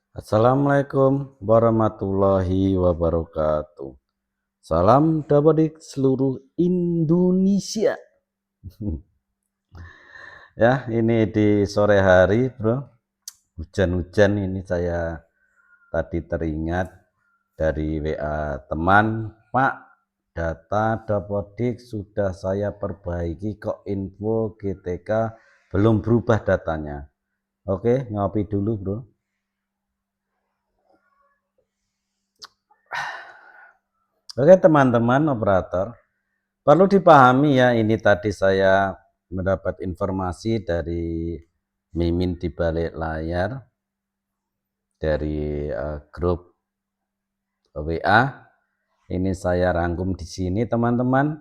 Assalamualaikum warahmatullahi wabarakatuh. Salam dapadik seluruh Indonesia. Ya, ini di sore hari, bro. Hujan-hujan ini saya tadi teringat dari WA teman, Pak, data dapodik sudah saya perbaiki kok info GTK belum berubah datanya. Oke, ngopi dulu, bro. Oke, teman-teman operator. Perlu dipahami ya, ini tadi saya mendapat informasi dari Mimin di balik layar dari grup WA. Ini saya rangkum di sini teman-teman,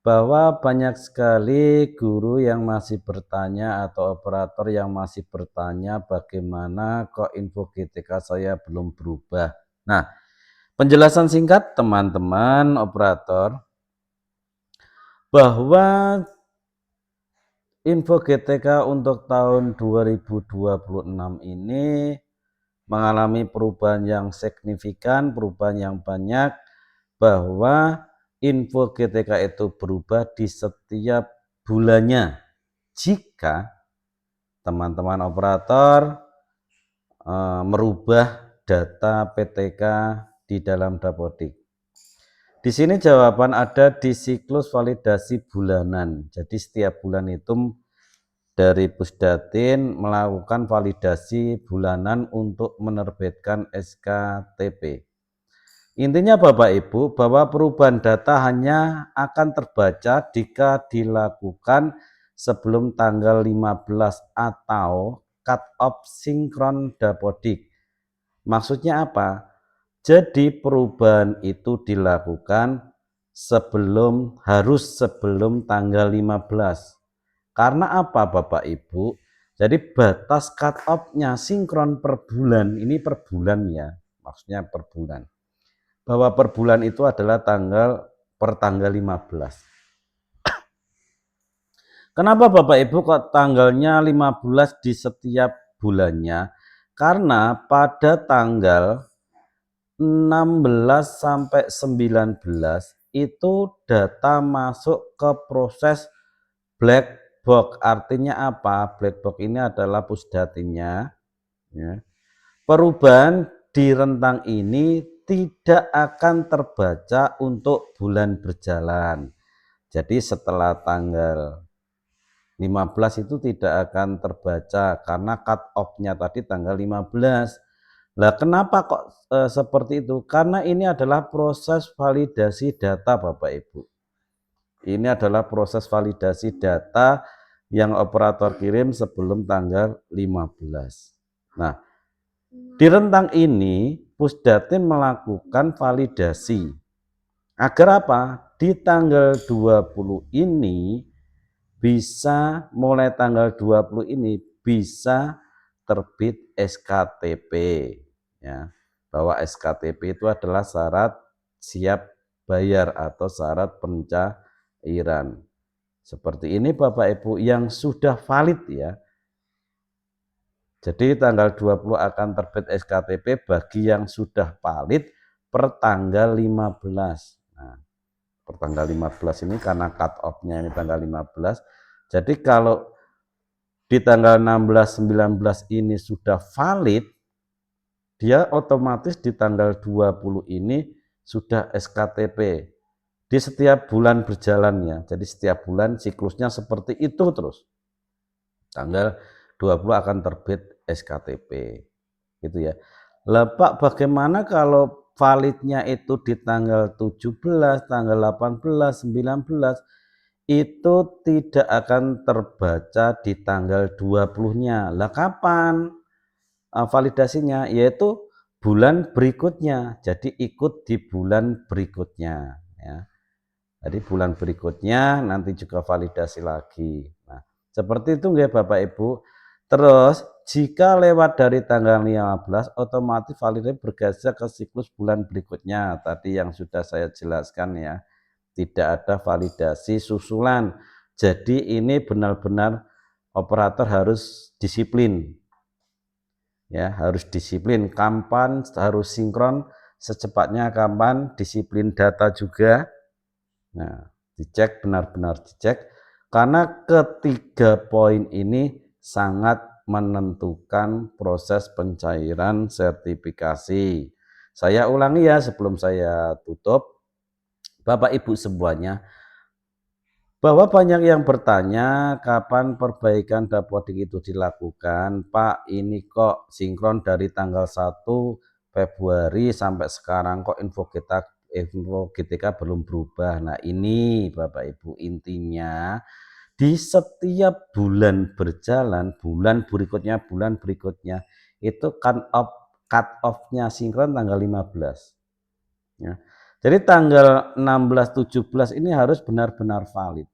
bahwa banyak sekali guru yang masih bertanya atau operator yang masih bertanya bagaimana kok info GTK saya belum berubah. Nah, penjelasan singkat teman-teman operator, bahwa info GTK untuk tahun 2026 ini mengalami perubahan yang signifikan, perubahan yang banyak, bahwa info GTK itu berubah di setiap bulannya jika teman-teman operator merubah data PTK di dalam Dapodik. Di sini jawaban ada di siklus validasi bulanan. Jadi setiap bulan itu dari Pusdatin melakukan validasi bulanan untuk menerbitkan SKTP. Intinya Bapak Ibu, bahwa perubahan data hanya akan terbaca jika dilakukan sebelum tanggal 15 atau cut off sinkron Dapodik. Maksudnya apa? Jadi perubahan itu dilakukan harus sebelum tanggal 15. Karena apa Bapak Ibu? Jadi batas cut off-nya sinkron per bulan, ini per bulan ya, maksudnya per bulan. Bahwa per bulan itu adalah per tanggal 15. Kenapa Bapak Ibu kok tanggalnya 15 di setiap bulannya? Karena pada tanggal 16 sampai 19 itu data masuk ke proses black box. Artinya apa? Black box ini adalah pusdatinnya ya. Perubahan di rentang ini tidak akan terbaca untuk bulan berjalan. Jadi setelah tanggal 15 itu tidak akan terbaca karena cut off-nya tadi tanggal 15. Lah kenapa kok seperti itu? Karena ini adalah proses validasi data Bapak Ibu. Ini adalah proses validasi data yang operator kirim sebelum tanggal 15. Nah, di rentang ini Pusdatin melakukan validasi. Agar apa? Di tanggal 20 ini mulai tanggal 20 ini bisa terbit SKTP ya. Bahwa SKTP itu adalah syarat siap bayar atau syarat pencairan. Seperti ini Bapak Ibu yang sudah valid ya. Jadi tanggal 20 akan terbit SKTP bagi yang sudah valid per tanggal 15. Nah, per tanggal 15 ini karena cut off-nya ini tanggal 15. Jadi kalau di tanggal 16 19 ini sudah valid, dia otomatis di tanggal 20 ini sudah SKTP di setiap bulan berjalannya. Jadi setiap bulan siklusnya seperti itu terus. Tanggal 20 akan terbit SKTP. Gitu ya. Lah Pak, bagaimana kalau validnya itu di tanggal 17, tanggal 18, 19 itu tidak akan terbaca di tanggal 20-nya. Lah kapan validasinya? Yaitu bulan berikutnya. Jadi ikut di bulan berikutnya ya. Jadi bulan berikutnya nanti juga validasi lagi. Nah, seperti itu nggih Bapak Ibu. Terus jika lewat dari tanggal 15 otomatis validasi bergeser ke siklus bulan berikutnya. Tadi yang sudah saya jelaskan ya. Tidak ada validasi susulan. Jadi ini benar-benar operator harus disiplin. Ya, harus disiplin. Kapan harus sinkron, secepatnya kapan, disiplin data juga. Nah, dicek, benar-benar dicek, karena ketiga poin ini sangat menentukan proses pencairan sertifikasi. Saya ulangi ya sebelum saya tutup, Bapak Ibu semuanya, bahwa banyak yang bertanya kapan perbaikan dapodik itu dilakukan. Pak, ini kok sinkron dari tanggal 1 Februari sampai sekarang kok info GTK belum berubah. Nah, ini Bapak Ibu intinya di setiap bulan berjalan, bulan berikutnya itu cut off-nya sinkron tanggal 15 ya. Jadi tanggal 16 17 ini harus benar-benar valid.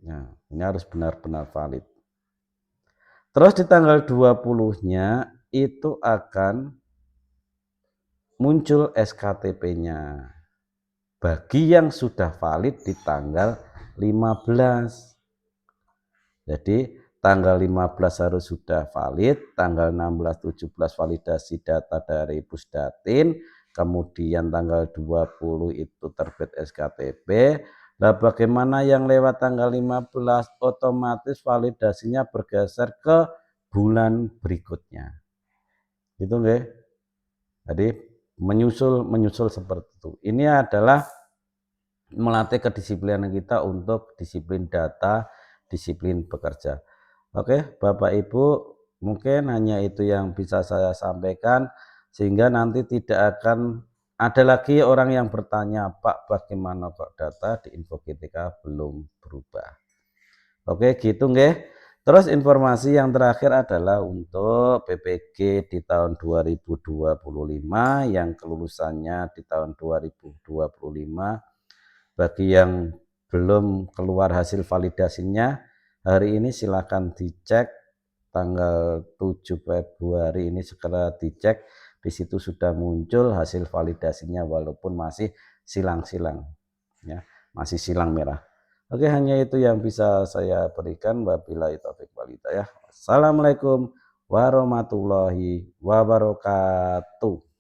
Nah, ini harus benar-benar valid. Terus di tanggal 20-nya itu akan muncul SKTP-nya. Bagi yang sudah valid di tanggal 15. Jadi tanggal 15 harus sudah valid, tanggal 16 17 validasi data dari Pusdatin, kemudian tanggal 20 itu terbit SKTP. Nah, bagaimana yang lewat tanggal 15 otomatis validasinya bergeser ke bulan berikutnya. Gitu nggih. Jadi menyusul seperti itu. Ini adalah melatih kedisiplinan kita untuk disiplin data, disiplin bekerja. Oke, Bapak Ibu, mungkin hanya itu yang bisa saya sampaikan, sehingga nanti tidak akan ada lagi orang yang bertanya, Pak, bagaimana kok data di Info GTK belum berubah. Oke, gitu nggih. Terus informasi yang terakhir adalah untuk PPG di tahun 2025 yang kelulusannya di tahun 2025. Bagi yang belum keluar hasil validasinya, hari ini silakan dicek tanggal 7 Februari ini, segera dicek. Di situ sudah muncul hasil validasinya walaupun masih silang-silang ya, masih silang merah. Oke, hanya itu yang bisa saya berikan. Wabillahi taufik wal hidayah. Assalamualaikum warahmatullahi wabarakatuh.